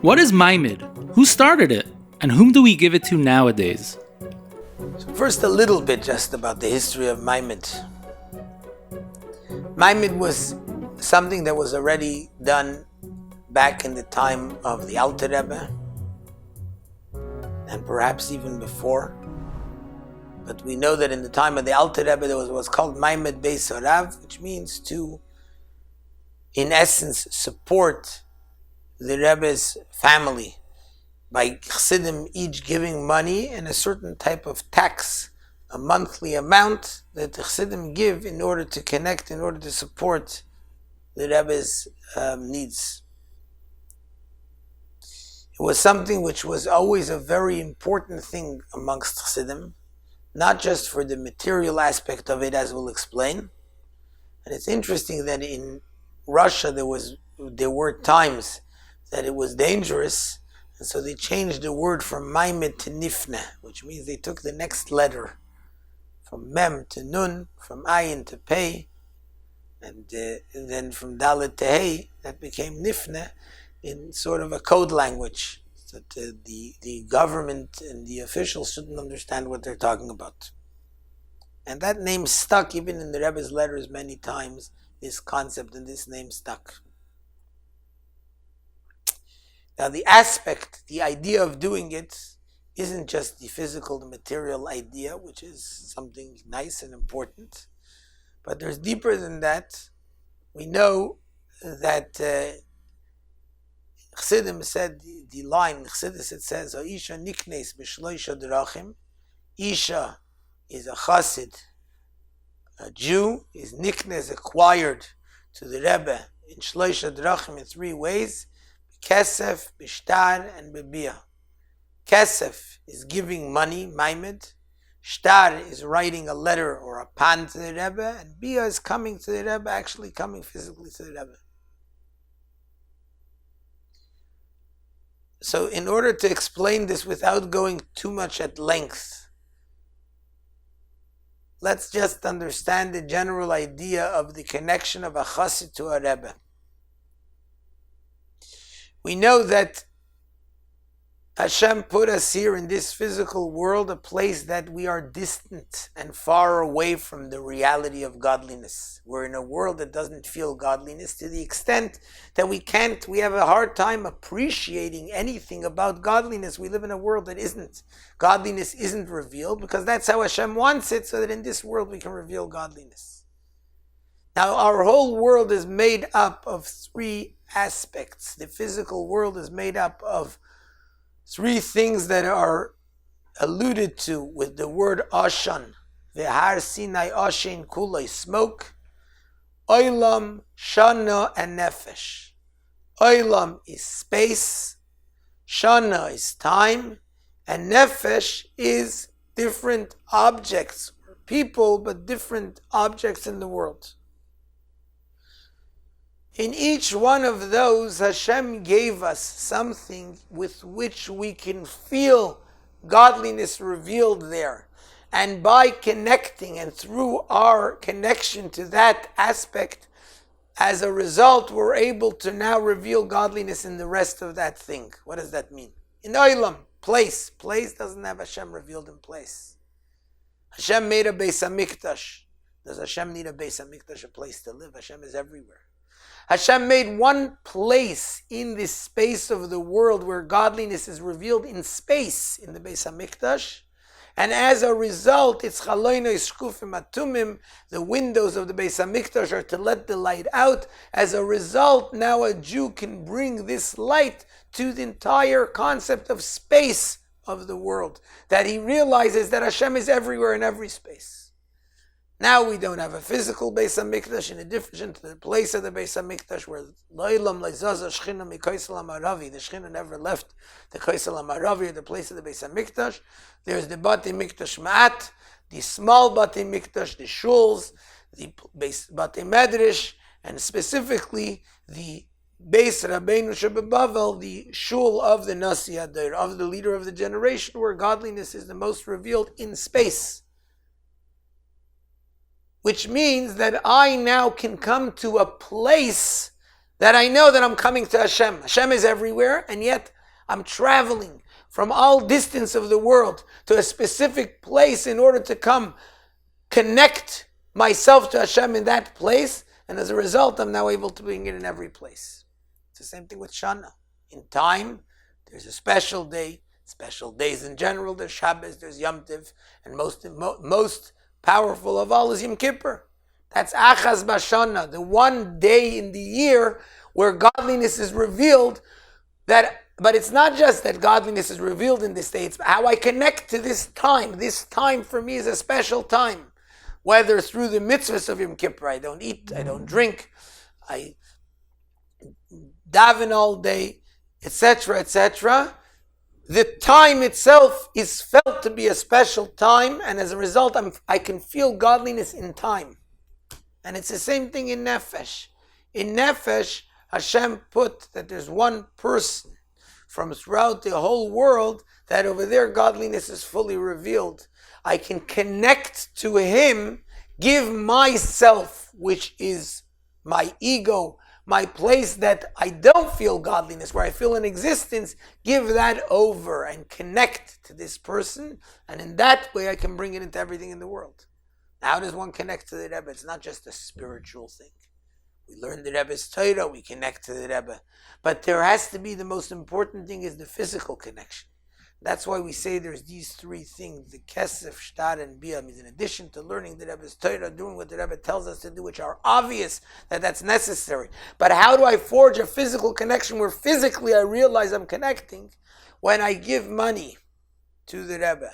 What is maimod? Who started it? And whom do we give it to nowadays? So first, a little bit just about the history of maimod. Maimod was something that was already done back in the time of the Alter Rebbe, and perhaps even before. But we know that in the time of the Alter Rebbe there was what's called maimod beis harav, which means to, in essence, support the Rebbe's family by Chassidim each giving money and a certain type of tax, a monthly amount that the Chassidim give in order to connect, in order to support the Rebbe's needs. It was something which was always a very important thing amongst Chassidim, not just for the material aspect of it, as we'll explain. And it's interesting that in Russia there were times that it was dangerous, and so they changed the word from maimod to nifne, which means they took the next letter from mem to nun, from ayin to pei, and then from dalet to hey, that became nifne in sort of a code language, so that the government and the officials shouldn't understand what they're talking about. And that name stuck even in the Rebbe's letters many times. This concept and this name stuck. Now the idea of doing it isn't just the physical, the material idea, which is something nice and important, but there's deeper than that. We know that Chassidim said, the line in Chassidus, it says, Isha niknes b'shloisha drachim. Isha is a chassid, a Jew, is niknes, acquired to the Rebbe in shloisha drachim in three ways: kesef, bishtar, and bebia. Kesef is giving money, maimod. Shtar is writing a letter or a pan to the Rebbe, and bia is coming to the Rebbe, actually coming physically to the Rebbe. So in order to explain this without going too much at length, let's just understand the general idea of the connection of a chassid to a Rebbe. We know that Hashem put us here in this physical world, a place that we are distant and far away from the reality of godliness. We're in a world that doesn't feel godliness to the extent that we have a hard time appreciating anything about godliness. We live in a world that godliness isn't revealed, because that's how Hashem wants it, so that in this world we can reveal godliness. Now our whole world is made up of three aspects. The physical world is made up of three things that are alluded to with the word Ashan. V'har Sinai Ashen Kulei, smoke. Olam, Shana, and Nefesh. Olam is space, Shana is time, and Nefesh is different objects, or people, but different objects in the world. In each one of those, Hashem gave us something with which we can feel godliness revealed there. And by connecting and through our connection to that aspect, as a result, we're able to now reveal godliness in the rest of that thing. What does that mean? In Olam, place. Place doesn't have Hashem revealed in place. Hashem made a Beis HaMikdash. Does Hashem need a Beis HaMikdash, a place to live? Hashem is everywhere. Hashem made one place in this space of the world where godliness is revealed in space, in the Beis HaMikdash. And as a result, it's chaloino iskufim atumim, the windows of the Beis HaMikdash are to let the light out. As a result, now a Jew can bring this light to the entire concept of space of the world, that he realizes that Hashem is everywhere in every space. Now we don't have a physical Beis HaMikdash, in addition to the place of the Beis HaMikdash where Lo'ilam Leizaza Shechina Mikoisel HaMaravi, the Shechina never left the Koisel HaMaravi, or the place of the Beis HaMikdash. There's the Bati Mikdash Ma'at, the small Bati Mikdash, the shuls, the Bati Medrash, and specifically the Beis Rabbeinu Shebebavel, the shul of the Nasi Adair, of the leader of the generation, where godliness is the most revealed in space. Which means that I now can come to a place that I know that I'm coming to Hashem. Hashem is everywhere, and yet I'm traveling from all distance of the world to a specific place in order to come connect myself to Hashem in that place, and as a result, I'm now able to bring it in every place. It's the same thing with Shana. In time, there's a special day, special days in general, there's Shabbos, there's Yom Tiv, and most powerful of all is Yom Kippur. That's Achaz Bashana, the one day in the year where godliness is revealed. But it's not just that godliness is revealed in this day, it's how I connect to this time. This time for me is a special time. Whether through the mitzvahs of Yom Kippur, I don't eat, I don't drink, I daven all day, etc., etc. The time itself is felt to be a special time, and as a result, I can feel godliness in time. And it's the same thing in Nefesh. In Nefesh, Hashem put that there's one person from throughout the whole world that over there godliness is fully revealed. I can connect to him, give myself, which is my ego, my place that I don't feel godliness, where I feel an existence, give that over and connect to this person, and in that way I can bring it into everything in the world. Now, how does one connect to the Rebbe? It's not just a spiritual thing. We learn the Rebbe's Torah, we connect to the Rebbe. But there has to be, the most important thing is the physical connection. That's why we say there's these three things, the Kesef, Shtar, and Biyam. In addition to learning the Rebbe's Torah, doing what the Rebbe tells us to do, which are obvious that that's necessary. But how do I forge a physical connection where physically I realize I'm connecting? When I give money to the Rebbe.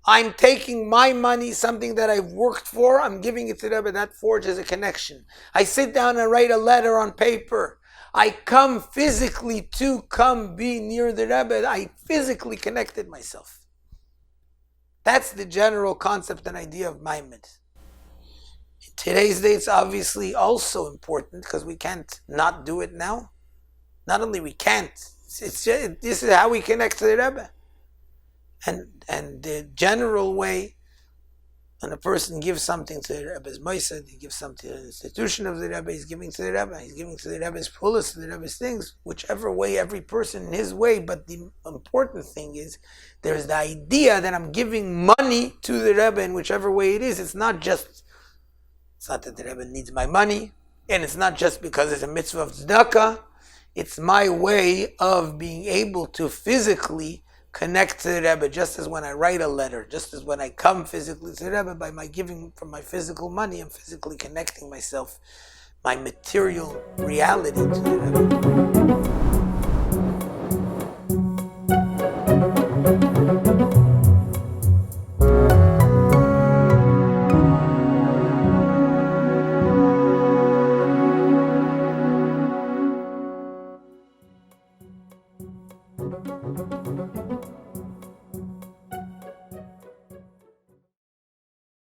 I'm taking my money, something that I've worked for, I'm giving it to the Rebbe, that forges a connection. I sit down and write a letter on paper. I come physically to come be near the Rebbe. I physically connected myself. That's the general concept and idea of maimod. In today's day, it's obviously also important because we can't not do it now. Not only we can't, this is how we connect to the Rebbe. And the general way, when a person gives something to the Rebbe's Moised, he gives something to the institution of the Rebbe, he's giving to the Rebbe, he's giving to the Rebbe's pullahs, to the Rebbe's things, whichever way, every person in his way. But the important thing is, there's the idea that I'm giving money to the Rebbe in whichever way it is. It's not that the Rebbe needs my money, and it's not just because it's a mitzvah of tzedakah. It's my way of being able to physically connect to the Rebbe, just as when I write a letter, just as when I come physically to the Rebbe, by my giving from my physical money, I'm physically connecting myself, my material reality to the Rebbe.